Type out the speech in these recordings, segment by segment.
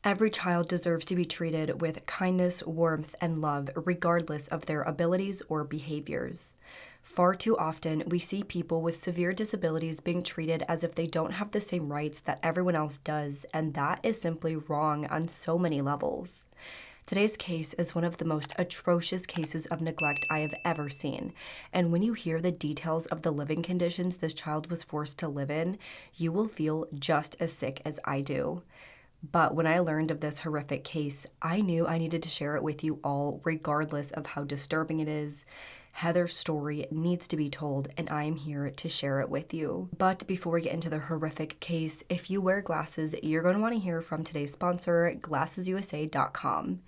Every child deserves to be treated with kindness, warmth, and love, regardless of their abilities or behaviors. Far too often, we see people with severe disabilities being treated as if they don't have the same rights that everyone else does, and that is simply wrong on so many levels. Today's case is one of the most atrocious cases of neglect I have ever seen, and when you hear the details of the living conditions this child was forced to live in, you will feel just as sick as I do. But when I learned of this horrific case, I knew I needed to share it with you all, regardless of how disturbing it is. Heather's story needs to be told, and I am here to share it with you. But before we get into the horrific case, if you wear glasses, you're going to want to hear from today's sponsor, GlassesUSA.com.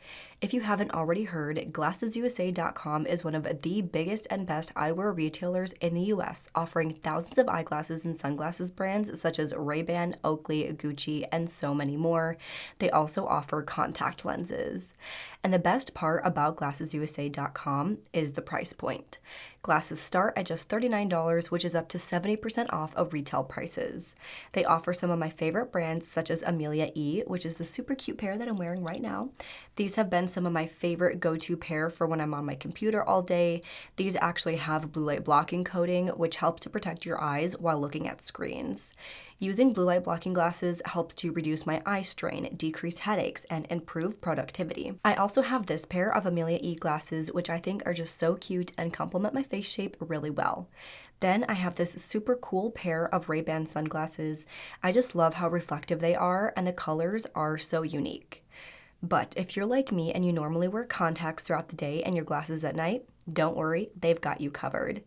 If you haven't already heard, GlassesUSA.com is one of the biggest and best eyewear retailers in the US, offering thousands of eyeglasses and sunglasses brands such as Ray-Ban, Oakley, Gucci, and so many more. They also offer contact lenses. And the best part about GlassesUSA.com is the price point. Glasses start at just $39, which is up to 70% off of retail prices. They offer some of my favorite brands, such as Amelia E, which is the super cute pair that I'm wearing right now. These have been some of my favorite go-to pair for when I'm on my computer all day. These actually have blue light blocking coating, which helps to protect your eyes while looking at screens. Using blue light blocking glasses helps to reduce my eye strain, decrease headaches, and improve productivity. I also have this pair of Amelia E glasses, which I think are just so cute and complement my face shape really well. Then I have this super cool pair of Ray-Ban sunglasses. I just love how reflective they are, and the colors are so unique. But if you're like me and you normally wear contacts throughout the day and your glasses at night, don't worry, they've got you covered.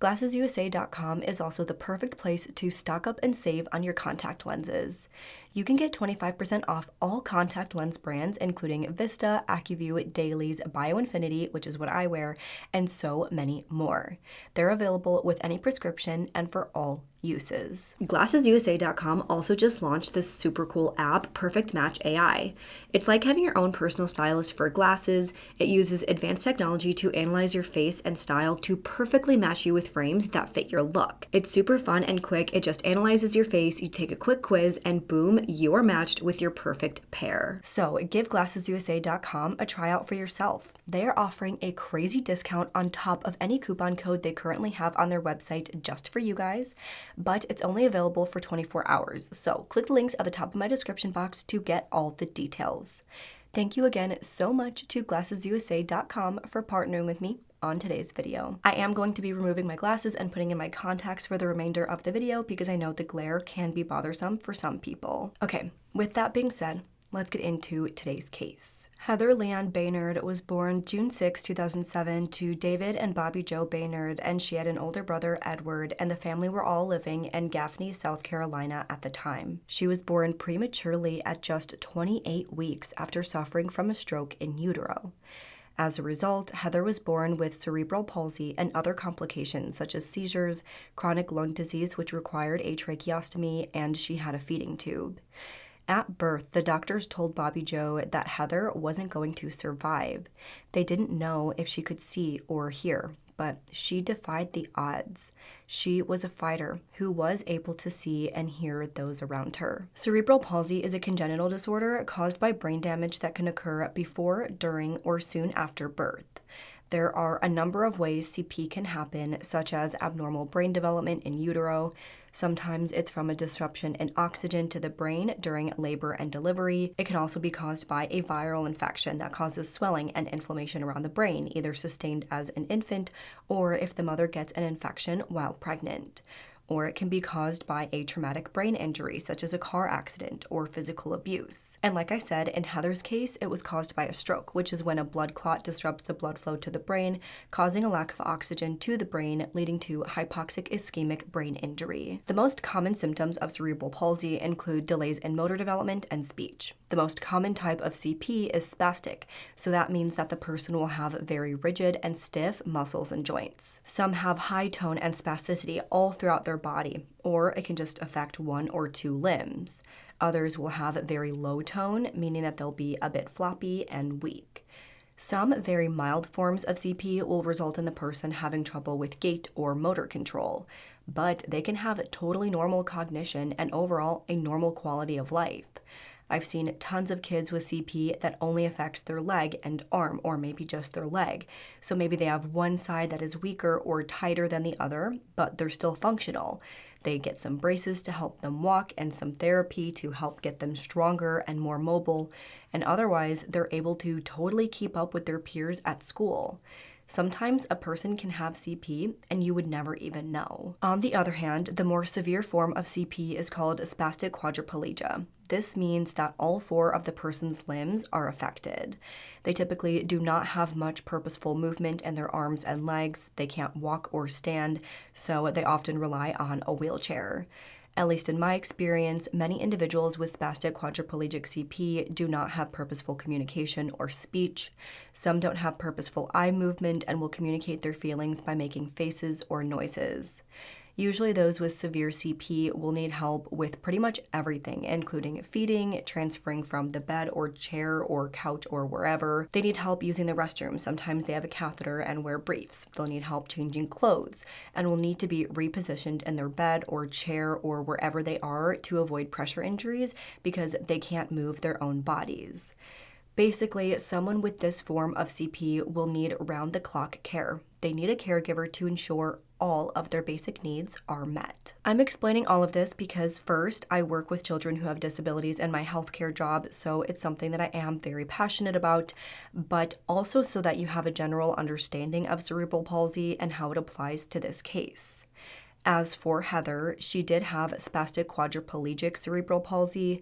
GlassesUSA.com is also the perfect place to stock up and save on your contact lenses. You can get 25% off all contact lens brands, including Vista, AccuView, Dailies, BioInfinity, which is what I wear, and so many more. They're available with any prescription and for all uses. GlassesUSA.com also just launched this super cool app, Perfect Match AI. It's like having your own personal stylist for glasses. It uses advanced technology to analyze your face and style to perfectly match you with frames that fit your look. It's super fun and quick. It just analyzes your face, you take a quick quiz, and boom, you are matched with your perfect pair. So give GlassesUSA.com a tryout for yourself. They are offering a crazy discount on top of any coupon code they currently have on their website just for you guys, but it's only available for 24 hours. So click the links at the top of my description box to get all the details. Thank you again so much to GlassesUSA.com for partnering with me on today's video. I am going to be removing my glasses and putting in my contacts for the remainder of the video because I know the glare can be bothersome for some people. Okay, with that being said, let's get into today's case. Heather Leanne Baynard was born June 6, 2007 to David and Bobbie Jo Baynard, and she had an older brother, Edward, and the family were all living in Gaffney, South Carolina at the time. She was born prematurely at just 28 weeks after suffering from a stroke in utero. As a result, Heather was born with cerebral palsy and other complications such as seizures, chronic lung disease which required a tracheostomy, and she had a feeding tube. At birth, the doctors told Bobbie Jo that Heather wasn't going to survive. They didn't know if she could see or hear, but she defied the odds. She was a fighter who was able to see and hear those around her. Cerebral palsy is a congenital disorder caused by brain damage that can occur before, during, or soon after birth. There are a number of ways CP can happen, such as abnormal brain development in utero. Sometimes it's from a disruption in oxygen to the brain during labor and delivery. It can also be caused by a viral infection that causes swelling and inflammation around the brain, either sustained as an infant or if the mother gets an infection while pregnant. Or it can be caused by a traumatic brain injury, such as a car accident or physical abuse. And like I said, in Heather's case, it was caused by a stroke, which is when a blood clot disrupts the blood flow to the brain, causing a lack of oxygen to the brain, leading to hypoxic ischemic brain injury. The most common symptoms of cerebral palsy include delays in motor development and speech. The most common type of CP is spastic, so that means that the person will have very rigid and stiff muscles and joints. Some have high tone and spasticity all throughout their body, or it can just affect one or two limbs. Others will have very low tone, meaning that they'll be a bit floppy and weak. Some very mild forms of CP will result in the person having trouble with gait or motor control, but they can have totally normal cognition and overall a normal quality of life. I've seen tons of kids with CP that only affects their leg and arm, or maybe just their leg. So maybe they have one side that is weaker or tighter than the other, but they're still functional. They get some braces to help them walk and some therapy to help get them stronger and more mobile, and otherwise they're able to totally keep up with their peers at school. Sometimes a person can have CP and you would never even know. On the other hand, the more severe form of CP is called spastic quadriplegia. This means that all 4 of the person's limbs are affected. They typically do not have much purposeful movement in their arms and legs. They can't walk or stand, so they often rely on a wheelchair. At least in my experience, many individuals with spastic quadriplegic CP do not have purposeful communication or speech. Some don't have purposeful eye movement and will communicate their feelings by making faces or noises. Usually those with severe CP will need help with pretty much everything, including feeding, transferring from the bed or chair or couch or wherever. They need help using the restroom. Sometimes they have a catheter and wear briefs. They'll need help changing clothes and will need to be repositioned in their bed or chair or wherever they are to avoid pressure injuries because they can't move their own bodies. Basically, someone with this form of CP will need round-the-clock care. They need a caregiver to ensure all of their basic needs are met. I'm explaining all of this because first, I work with children who have disabilities in my healthcare job, so it's something that I am very passionate about, but also so that you have a general understanding of cerebral palsy and how it applies to this case. As for Heather, she did have spastic quadriplegic cerebral palsy.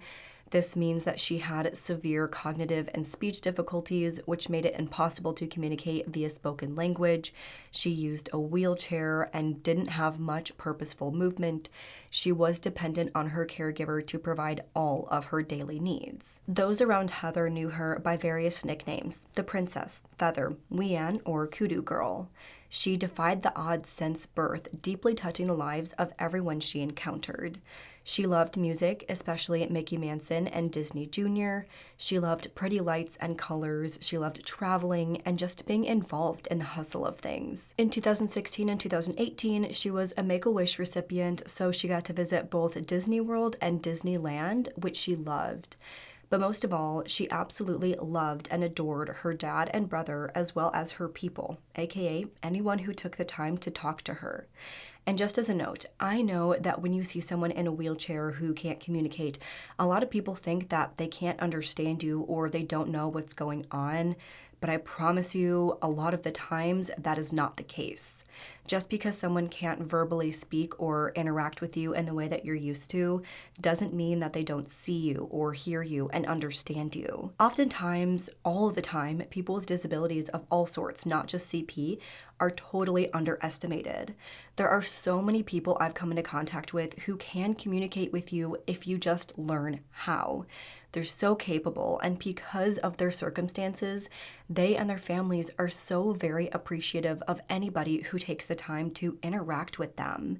This means that she had severe cognitive and speech difficulties, which made it impossible to communicate via spoken language. She used a wheelchair and didn't have much purposeful movement. She was dependent on her caregiver to provide all of her daily needs. Those around Heather knew her by various nicknames: the Princess, Feather, Weeanne, or Kudu Girl. She defied the odds since birth, deeply touching the lives of everyone she encountered. She loved music, especially Mickey Manson and Disney Jr. She loved pretty lights and colors. She loved traveling and just being involved in the hustle of things. In 2016 and 2018, she was a Make-A-Wish recipient, so she got to visit both Disney World and Disneyland, which she loved. But most of all, she absolutely loved and adored her dad and brother as well as her people, aka anyone who took the time to talk to her. And just as a note, I know that when you see someone in a wheelchair who can't communicate, a lot of people think that they can't understand you or they don't know what's going on. But I promise you, a lot of the times, that is not the case. Just because someone can't verbally speak or interact with you in the way that you're used to doesn't mean that they don't see you or hear you and understand you. Oftentimes, all of the time, people with disabilities of all sorts, not just CP, are totally underestimated. There are so many people I've come into contact with who can communicate with you if you just learn how. They're so capable, and because of their circumstances, they and their families are so very appreciative of anybody who takes the time to interact with them.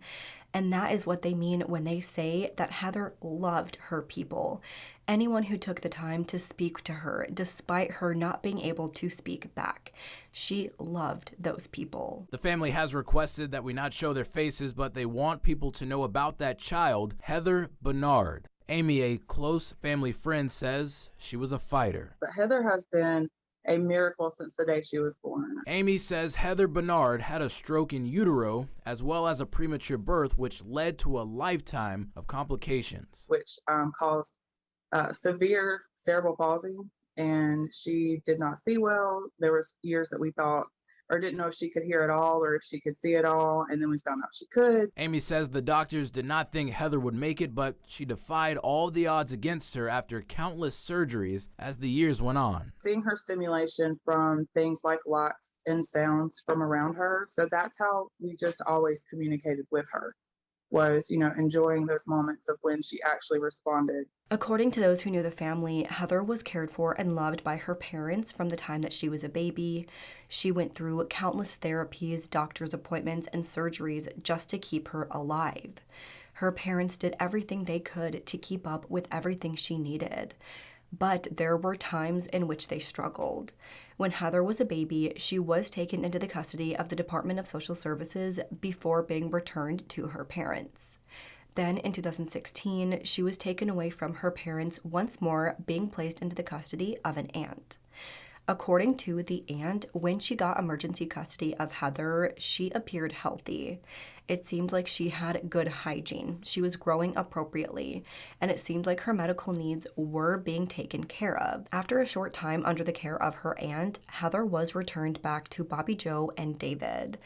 And that is what they mean when they say that Heather loved her people. Anyone who took the time to speak to her, despite her not being able to speak back. She loved those people. The family has requested that we not show their faces, but they want people to know about that child, Heather Baynard. Amy, a close family friend, says she was a fighter. But Heather has been a miracle since the day she was born. Amy says Heather Baynard had a stroke in utero as well as a premature birth, which led to a lifetime of complications. Which caused severe cerebral palsy, and she did not see well. There was years that we thought or didn't know if she could hear at all or if she could see at all, and then we found out she could. Amy says the doctors did not think Heather would make it, but she defied all the odds against her after countless surgeries as the years went on. Seeing her stimulation from things like lights and sounds from around her, so that's how we just always communicated with her, was, enjoying those moments of when she actually responded. According to those who knew the family, Heather was cared for and loved by her parents from the time that she was a baby. She went through countless therapies, doctor's appointments, and surgeries just to keep her alive. Her parents did everything they could to keep up with everything she needed. But there were times in which they struggled. When Heather was a baby, she was taken into the custody of the Department of Social Services before being returned to her parents. Then in 2016, she was taken away from her parents once more, being placed into the custody of an aunt. According to the aunt, when she got emergency custody of Heather, she appeared healthy. It seemed like she had good hygiene. She was growing appropriately, and it seemed like her medical needs were being taken care of. After a short time under the care of her aunt, Heather was returned back to Bobbie Jo and David.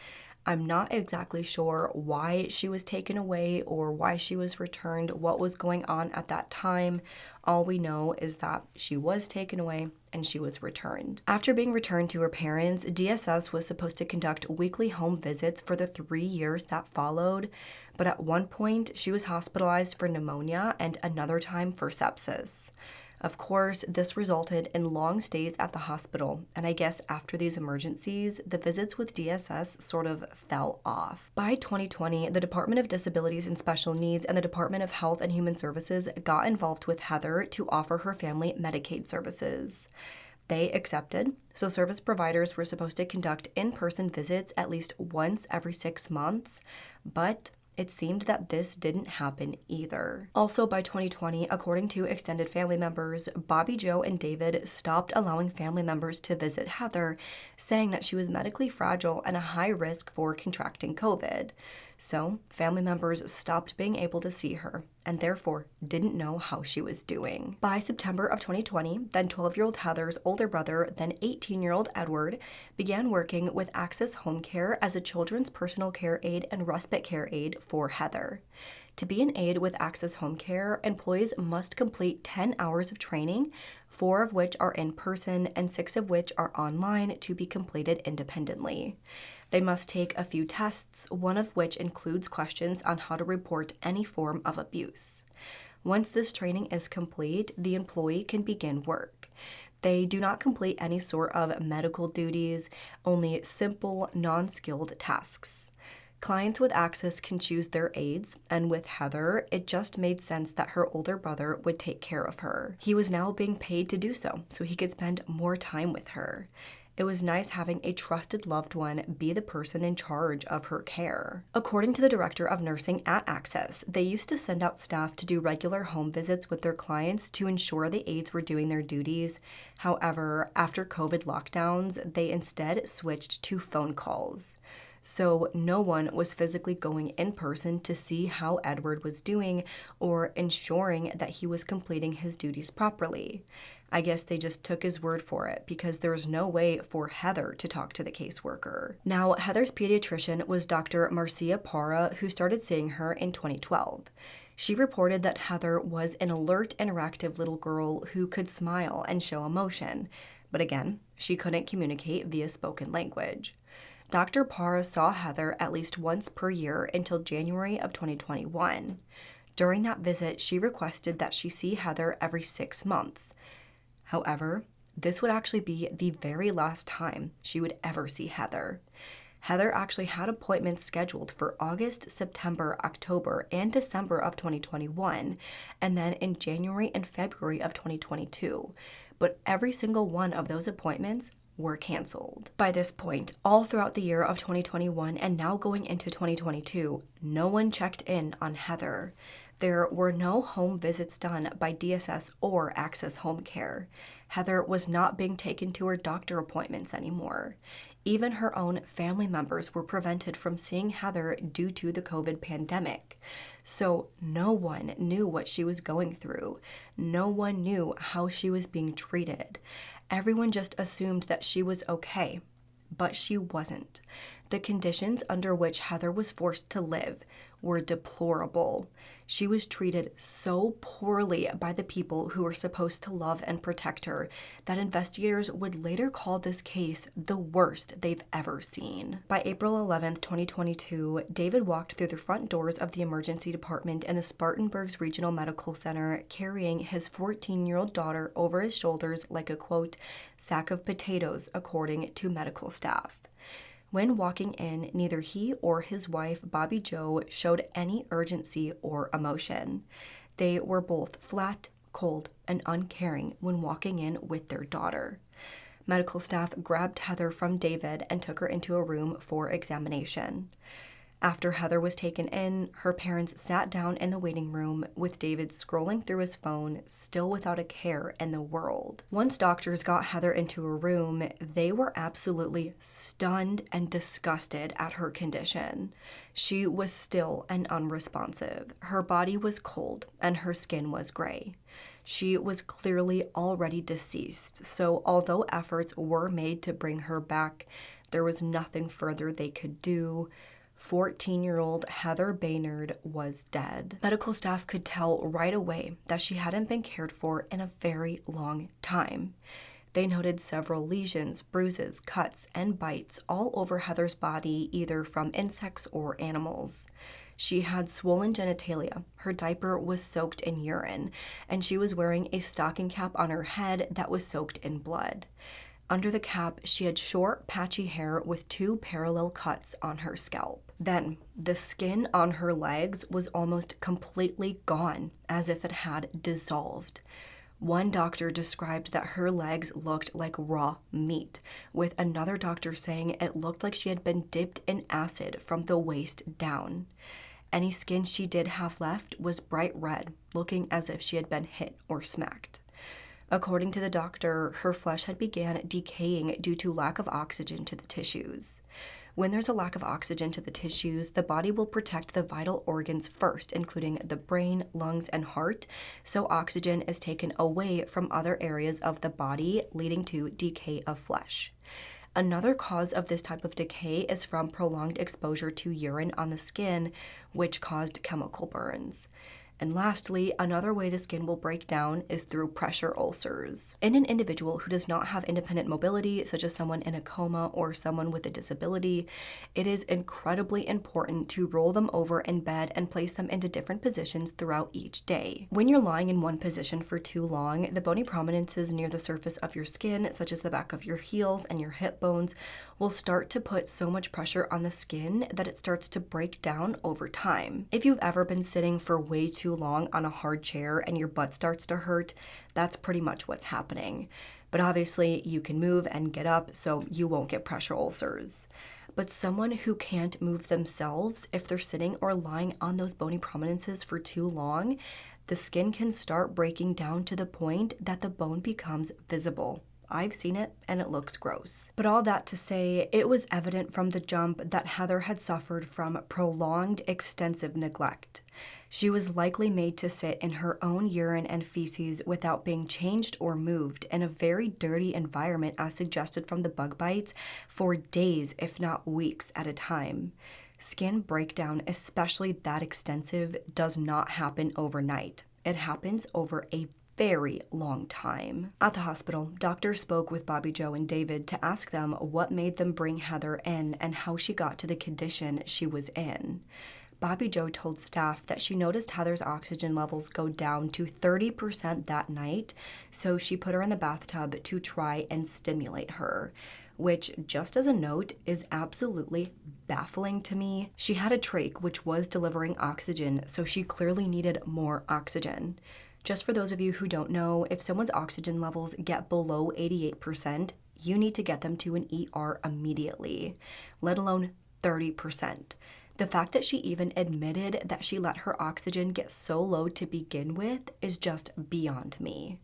I'm not exactly sure why she was taken away or why she was returned, what was going on at that time. All we know is that she was taken away and she was returned. After being returned to her parents, DSS was supposed to conduct weekly home visits for the 3 years that followed, but at one point she was hospitalized for pneumonia and another time for sepsis. Of course, this resulted in long stays at the hospital, and I guess after these emergencies, the visits with DSS sort of fell off. By 2020, the Department of Disabilities and Special Needs and the Department of Health and Human Services got involved with Heather to offer her family Medicaid services. They accepted, so service providers were supposed to conduct in-person visits at least once every 6 months, but it seemed that this didn't happen either. Also, by 2020, according to extended family members, Bobbie Jo and David stopped allowing family members to visit Heather, saying that she was medically fragile and a high risk for contracting COVID. So, family members stopped being able to see her and therefore didn't know how she was doing. By September of 2020, then 12-year-old Heather's older brother, then 18-year-old Edward, began working with Access Home Care as a children's personal care aide and respite care aide for Heather. To be an aide with Access Home Care, employees must complete 10 hours of training, 4 of which are in person and 6 of which are online to be completed independently. They must take a few tests, one of which includes questions on how to report any form of abuse. Once this training is complete, the employee can begin work. They do not complete any sort of medical duties, only simple, non-skilled tasks. Clients with Access can choose their aides, and with Heather, it just made sense that her older brother would take care of her. He was now being paid to do so he could spend more time with her. It was nice having a trusted loved one be the person in charge of her care. According to the director of nursing at Access, they used to send out staff to do regular home visits with their clients to ensure the aides were doing their duties. However, after COVID lockdowns, they instead switched to phone calls. So no one was physically going in person to see how Edward was doing or ensuring that he was completing his duties properly. I guess they just took his word for it because there was no way for Heather to talk to the caseworker. Now, Heather's pediatrician was Dr. Marcia Parra, who started seeing her in 2012. She reported that Heather was an alert, interactive little girl who could smile and show emotion, but again, she couldn't communicate via spoken language. Dr. Parra saw Heather at least once per year until January of 2021. During that visit, she requested that she see Heather every 6 months. However, this would actually be the very last time she would ever see Heather. Heather actually had appointments scheduled for August, September, October, and December of 2021, and then in January and February of 2022. But every single one of those appointments were canceled. By this point, all throughout the year of 2021 and now going into 2022, no one checked in on Heather. There were no home visits done by DSS or Access Home Care. Heather was not being taken to her doctor appointments anymore. Even her own family members were prevented from seeing Heather due to the COVID pandemic. So no one knew what she was going through. No one knew how she was being treated. Everyone just assumed that she was okay, but she wasn't. The conditions under which Heather was forced to live were deplorable. She was treated so poorly by the people who were supposed to love and protect her that investigators would later call this case the worst they've ever seen. By April 11th, 2022, David walked through the front doors of the emergency department in the Spartanburg's Regional Medical Center carrying his 14-year-old daughter over his shoulders like a, quote, sack of potatoes, according to medical staff. When walking in, neither he or his wife, Bobbie Jo, showed any urgency or emotion. They were both flat, cold, and uncaring when walking in with their daughter. Medical staff grabbed Heather from David and took her into a room for examination. After Heather was taken in, her parents sat down in the waiting room with David scrolling through his phone, still without a care in the world. Once doctors got Heather into a room, they were absolutely stunned and disgusted at her condition. She was still and unresponsive. Her body was cold and her skin was gray. She was clearly already deceased, so although efforts were made to bring her back, there was nothing further they could do. 14-year-old Heather Baynard was dead. Medical staff could tell right away that she hadn't been cared for in a very long time. They noted several lesions, bruises, cuts, and bites all over Heather's body, either from insects or animals. She had swollen genitalia, her diaper was soaked in urine, and she was wearing a stocking cap on her head that was soaked in blood. Under the cap, she had short, patchy hair with 2 parallel cuts on her scalp. Then, the skin on her legs was almost completely gone, as if it had dissolved. One doctor described that her legs looked like raw meat, with another doctor saying it looked like she had been dipped in acid from the waist down. Any skin she did have left was bright red, looking as if she had been hit or smacked. According to the doctor, her flesh had began decaying due to lack of oxygen to the tissues. When there's a lack of oxygen to the tissues, the body will protect the vital organs first, including the brain, lungs, and heart, so oxygen is taken away from other areas of the body, leading to decay of flesh. Another cause of this type of decay is from prolonged exposure to urine on the skin, which caused chemical burns. And lastly, another way the skin will break down is through pressure ulcers. In an individual who does not have independent mobility, such as someone in a coma or someone with a disability, it is incredibly important to roll them over in bed and place them into different positions throughout each day. When you're lying in one position for too long, the bony prominences near the surface of your skin, such as the back of your heels and your hip bones, will start to put so much pressure on the skin that it starts to break down over time. If you've ever been sitting for way too long on a hard chair and your butt starts to hurt, that's pretty much what's happening. But obviously you can move and get up, so you won't get pressure ulcers. But someone who can't move themselves, if they're sitting or lying on those bony prominences for too long, the skin can start breaking down to the point that the bone becomes visible. I've seen it, and it looks gross. But all that to say, it was evident from the jump that Heather had suffered from prolonged, extensive neglect. She was likely made to sit in her own urine and feces without being changed or moved in a very dirty environment as suggested from the bug bites for days, if not weeks at a time. Skin breakdown, especially that extensive, does not happen overnight. It happens over a very long time. At the hospital, doctors spoke with Bobbie Jo and David to ask them what made them bring Heather in and how she got to the condition she was in. Bobbie Jo told staff that she noticed Heather's oxygen levels go down to 30% that night, so she put her in the bathtub to try and stimulate her, which, just as a note, is absolutely baffling to me. She had a trach which was delivering oxygen, so she clearly needed more oxygen. Just for those of you who don't know, if someone's oxygen levels get below 88%, you need to get them to an ER immediately, let alone 30%. The fact that she even admitted that she let her oxygen get so low to begin with is just beyond me.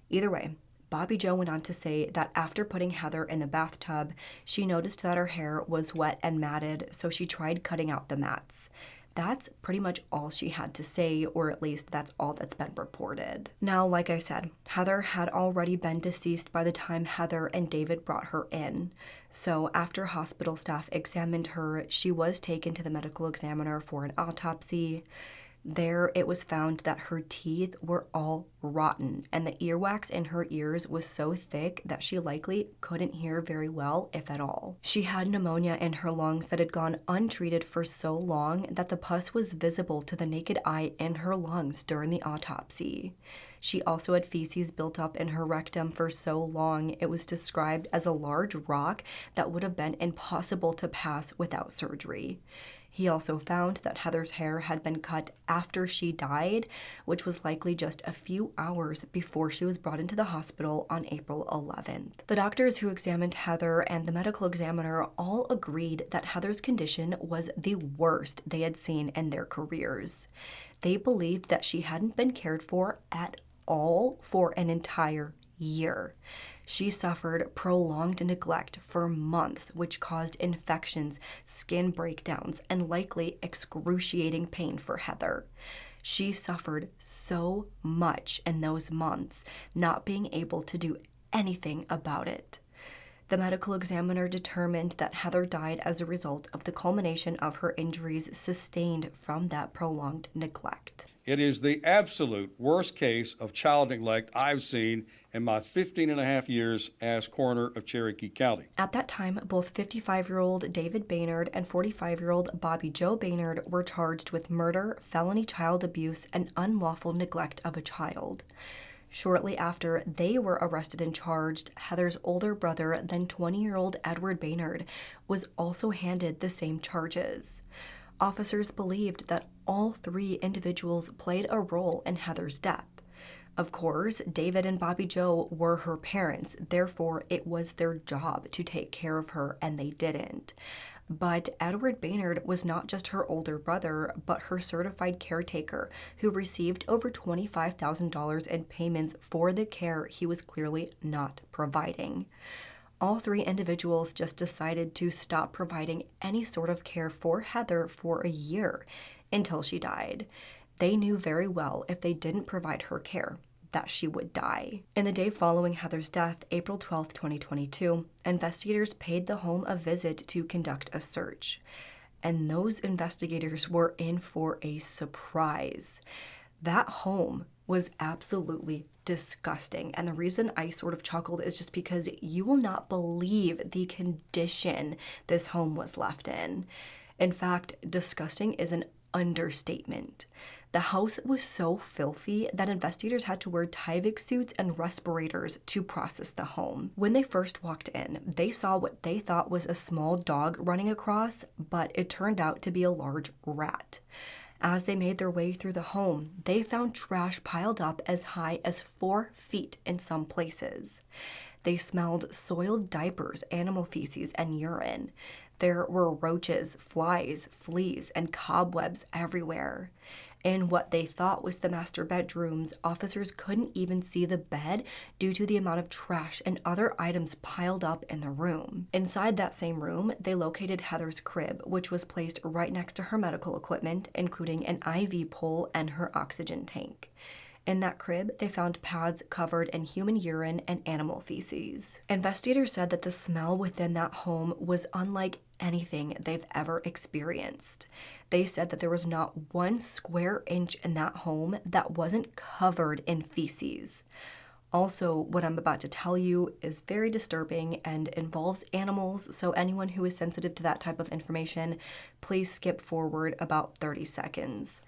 Either way, Bobbie Jo went on to say that after putting Heather in the bathtub, she noticed that her hair was wet and matted, so she tried cutting out the mats. That's pretty much all she had to say, or at least that's all that's been reported. Now, like I said, Heather had already been deceased by the time Heather and David brought her in. So after hospital staff examined her, she was taken to the medical examiner for an autopsy. There, it was found that her teeth were all rotten, and the earwax in her ears was so thick that she likely couldn't hear very well, if at all. She had pneumonia in her lungs that had gone untreated for so long that the pus was visible to the naked eye in her lungs during the autopsy. She also had feces built up in her rectum for so long it was described as a large rock that would have been impossible to pass without surgery. He also found that Heather's hair had been cut after she died, which was likely just a few hours before she was brought into the hospital on April 11th. The doctors who examined Heather and the medical examiner all agreed that Heather's condition was the worst they had seen in their careers. They believed that she hadn't been cared for at all for an entire year. She suffered prolonged neglect for months, which caused infections, skin breakdowns, and likely excruciating pain for Heather. She suffered so much in those months, not being able to do anything about it. The medical examiner determined that Heather died as a result of the culmination of her injuries sustained from that prolonged neglect. It is the absolute worst case of child neglect I've seen in my 15 and a half years as coroner of Cherokee County. At that time, both 55-year-old David Baynard and 45-year-old Bobbie Jo Baynard were charged with murder, felony child abuse, and unlawful neglect of a child. Shortly after they were arrested and charged, Heather's older brother, then 20-year-old Edward Baynard, was also handed the same charges. Officers believed that all three individuals played a role in Heather's death. Of course, David and Bobbie Jo were her parents, therefore it was their job to take care of her, and they didn't. But Edward Baynard was not just her older brother, but her certified caretaker, who received over $25,000 in payments for the care he was clearly not providing. All three individuals just decided to stop providing any sort of care for Heather for a year until she died. They knew very well if they didn't provide her care, that she would die. In the day following Heather's death, April 12, 2022, investigators paid the home a visit to conduct a search. And those investigators were in for a surprise. That home was absolutely disgusting. And the reason I sort of chuckled is just because you will not believe the condition this home was left in. In fact, disgusting is an understatement. The house was so filthy that investigators had to wear Tyvek suits and respirators to process the home. When they first walked in, they saw what they thought was a small dog running across, but it turned out to be a large rat. As they made their way through the home, they found trash piled up as high as 4 feet in some places. They smelled soiled diapers, animal feces, and urine. There were roaches, flies, fleas, and cobwebs everywhere. In what they thought was the master bedrooms, officers couldn't even see the bed due to the amount of trash and other items piled up in the room. Inside that same room, they located Heather's crib, which was placed right next to her medical equipment, including an IV pole and her oxygen tank. In that crib, they found pads covered in human urine and animal feces. Investigators said that the smell within that home was unlike anything they've ever experienced. They said that there was not 1 square inch in that home that wasn't covered in feces. Also, what I'm about to tell you is very disturbing and involves animals, so anyone who is sensitive to that type of information, please skip forward about 30 seconds.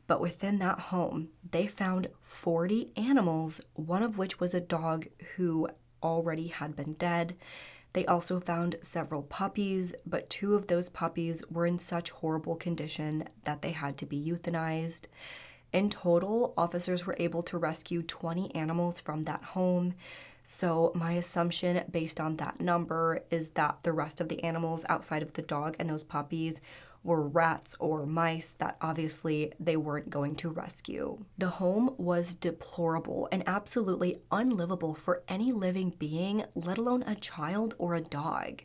But within that home, they found 40 animals, one of which was a dog who already had been dead. They also found several puppies, but 2 of those puppies were in such horrible condition that they had to be euthanized. In total, officers were able to rescue 20 animals from that home. So my assumption based on that number is that the rest of the animals outside of the dog and those puppies were rats or mice that obviously they weren't going to rescue. The home was deplorable and absolutely unlivable for any living being, let alone a child or a dog.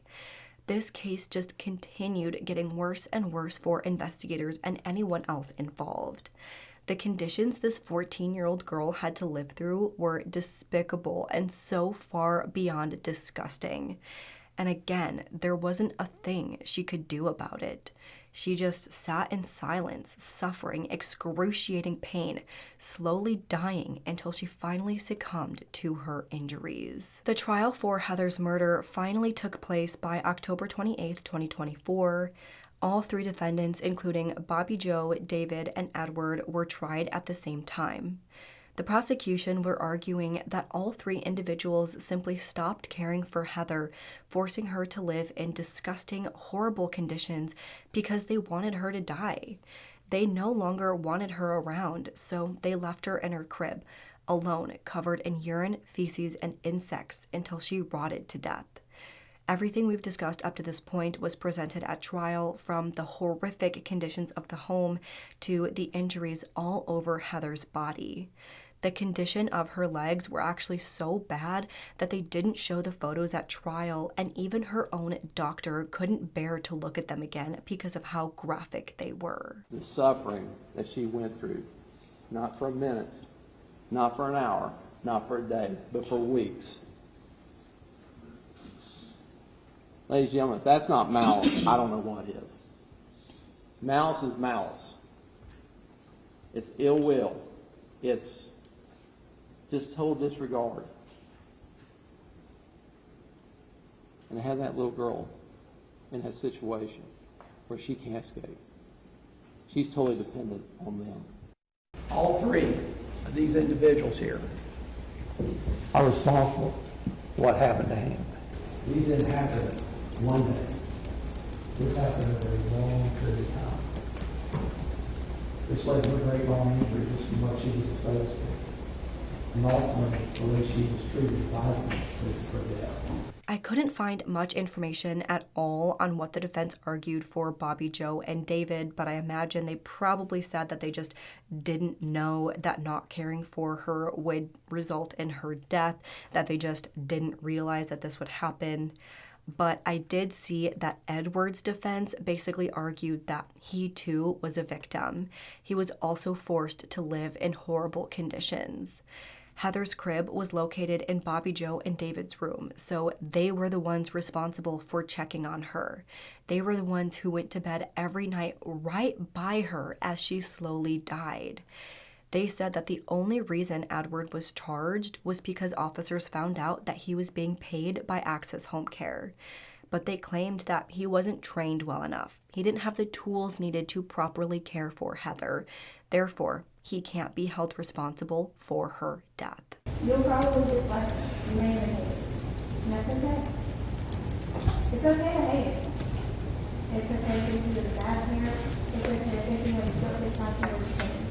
This case just continued getting worse and worse for investigators and anyone else involved. The conditions this 14-year-old girl had to live through were despicable and so far beyond disgusting. And again, there wasn't a thing she could do about it. She just sat in silence, suffering excruciating pain, slowly dying until she finally succumbed to her injuries. The trial for Heather's murder finally took place by October 28, 2024. All 3 defendants, including Bobbie Jo, David, and Edward, were tried at the same time. The prosecution were arguing that all three individuals simply stopped caring for Heather, forcing her to live in disgusting, horrible conditions because they wanted her to die. They no longer wanted her around, so they left her in her crib, alone, covered in urine, feces, and insects until she rotted to death. Everything we've discussed up to this point was presented at trial, from the horrific conditions of the home to the injuries all over Heather's body. The condition of her legs were actually so bad that they didn't show the photos at trial, and even her own doctor couldn't bear to look at them again because of how graphic they were. The suffering that she went through, not for a minute, not for an hour, not for a day, but for weeks. Ladies and gentlemen, if that's not malice, I don't know what is. Malice is malice. It's ill will. It's just total disregard. And to have that little girl in that situation where she can't escape, she's totally dependent on them. All three of these individuals here are responsible for what happened to him. These didn't happen one day. This happened over a long period of time. This led to a great long injury just from what she was exposed to. And ultimately, the way she was treated violently for death. I couldn't find much information at all on what the defense argued for Bobbie Jo and David, but I imagine they probably said that they just didn't know that not caring for her would result in her death, that they just didn't realize that this would happen. But I did see that Edward's defense basically argued that he too was a victim. He was also forced to live in horrible conditions. Heather's crib was located in Bobbie Jo and David's room, so they were the ones responsible for checking on her. They were the ones who went to bed every night right by her as she slowly died. They said that the only reason Edward was charged was because officers found out that he was being paid by Access Home Care. But they claimed that he wasn't trained well enough. He didn't have the tools needed to properly care for Heather. Therefore, he can't be held responsible for her death. You'll probably just like remain in hate. And that's okay. It's okay to hate it. It's okay to do the bad here. It's okay to think when you feel it's not your shame.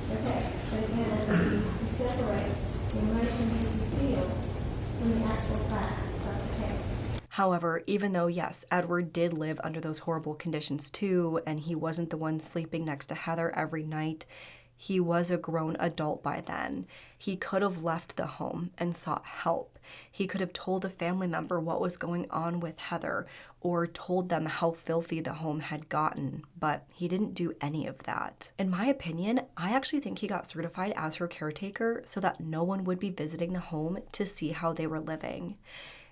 It's okay. But again, I need to separate the emotions you feel from the actual facts of the case. However, even though, yes, Edward did live under those horrible conditions too, and he wasn't the one sleeping next to Heather every night, he was a grown adult by then. He could have left the home and sought help. He could have told a family member what was going on with Heather, or told them how filthy the home had gotten, but he didn't do any of that. In my opinion, I actually think he got certified as her caretaker so that no one would be visiting the home to see how they were living.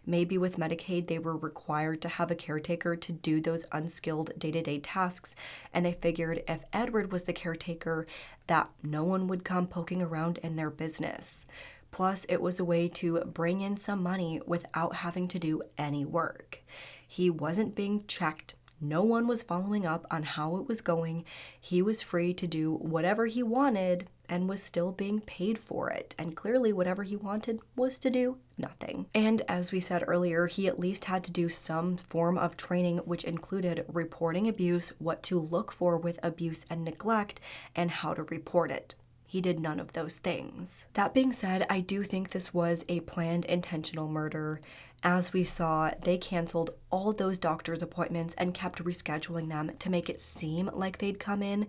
Maybe with Medicaid, they were required to have a caretaker to do those unskilled day-to-day tasks, and they figured if Edward was the caretaker, that no one would come poking around in their business. Plus, it was a way to bring in some money without having to do any work. He wasn't being checked. No one was following up on how it was going. He was free to do whatever he wanted and was still being paid for it. And clearly whatever he wanted was to do nothing. And as we said earlier, he at least had to do some form of training, which included reporting abuse, what to look for with abuse and neglect, and how to report it. He did none of those things. That being said, I do think this was a planned intentional murder. As we saw, they canceled all those doctor's appointments and kept rescheduling them to make it seem like they'd come in,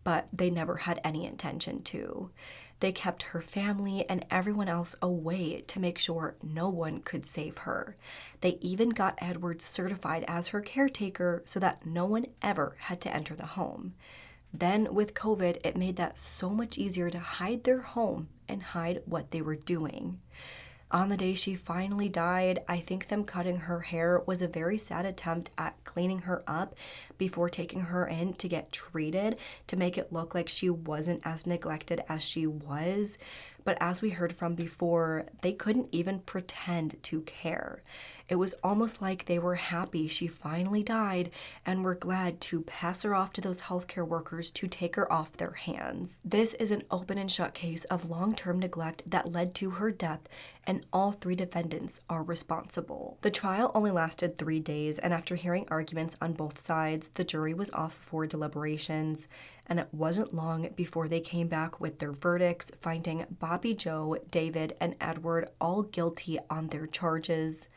but they never had any intention to. They kept her family and everyone else away to make sure no one could save her. They even got Edward certified as her caretaker so that no one ever had to enter the home. Then with COVID, it made that so much easier to hide their home and hide what they were doing. On the day she finally died, I think them cutting her hair was a very sad attempt at cleaning her up before taking her in to get treated to make it look like she wasn't as neglected as she was. But as we heard from before, they couldn't even pretend to care. It was almost like they were happy she finally died and were glad to pass her off to those healthcare workers to take her off their hands. This is an open and shut case of long-term neglect that led to her death, and all 3 defendants are responsible. The trial only lasted 3 days, and after hearing arguments on both sides, the jury was off for deliberations, and it wasn't long before they came back with their verdicts, finding Bobbie Jo, David, and Edward all guilty on their charges.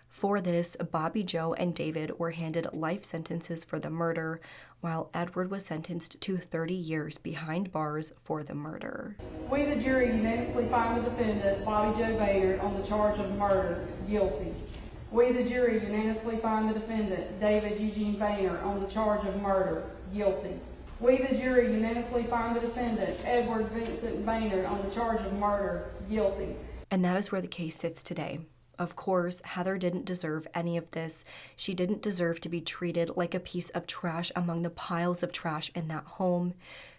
For this, Bobbie Jo and David were handed life sentences for the murder, while Edward was sentenced to 30 years behind bars for the murder. We, the jury, unanimously find the defendant, Bobbie Jo Baynard, on the charge of murder, guilty. We, the jury, unanimously find the defendant, David Eugene Baynard, on the charge of murder, guilty. We, the jury, unanimously find the defendant, Edward Vincent Baynard, on the charge of murder, guilty. And that is where the case sits today. Of course, Heather didn't deserve any of this. She didn't deserve to be treated like a piece of trash among the piles of trash in that home.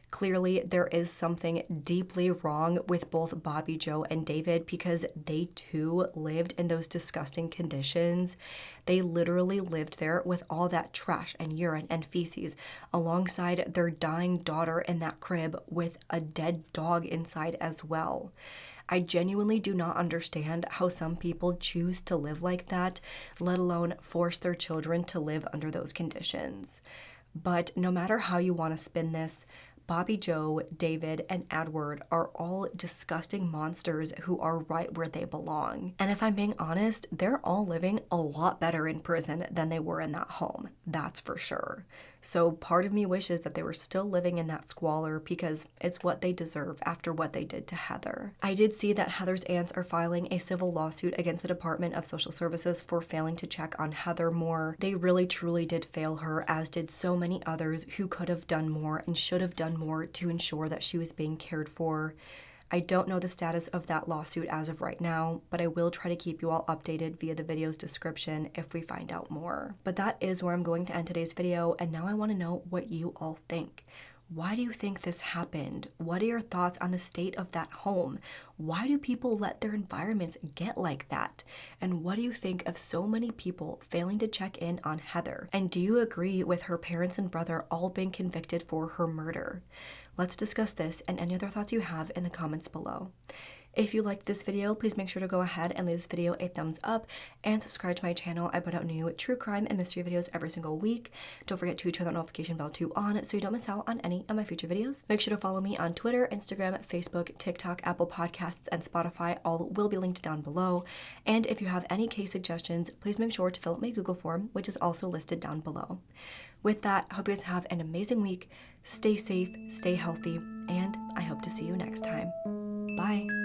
Clearly, there is something deeply wrong with both Bobbie Jo and David because they too lived in those disgusting conditions. They literally lived there with all that trash and urine and feces alongside their dying daughter in that crib with a dead dog inside as well. I genuinely do not understand how some people choose to live like that, let alone force their children to live under those conditions. But no matter how you want to spin this, Bobbie Jo, David, and Edward are all disgusting monsters who are right where they belong. And if I'm being honest, they're all living a lot better in prison than they were in that home. That's for sure. So part of me wishes that they were still living in that squalor because it's what they deserve after what they did to Heather. I did see that Heather's aunts are filing a civil lawsuit against the Department of Social Services for failing to check on Heather more. They really truly did fail her, as did so many others who could have done more and should have done more to ensure that she was being cared for. I don't know the status of that lawsuit as of right now, but I will try to keep you all updated via the video's description if we find out more. But that is where I'm going to end today's video, and now I want to know what you all think. Why do you think this happened? What are your thoughts on the state of that home? Why do people let their environments get like that? And what do you think of so many people failing to check in on Heather? And do you agree with her parents and brother all being convicted for her murder? Let's discuss this and any other thoughts you have in the comments below. If you liked this video, please make sure to go ahead and leave this video a thumbs up and subscribe to my channel. I put out new true crime and mystery videos every single week. Don't forget to turn that notification bell too on so you don't miss out on any of my future videos. Make sure to follow me on Twitter, Instagram, Facebook, TikTok, Apple Podcasts, and Spotify. All will be linked down below. And if you have any case suggestions, please make sure to fill out my Google form, which is also listed down below. With that, I hope you guys have an amazing week. Stay safe, stay healthy, and I hope to see you next time. Bye.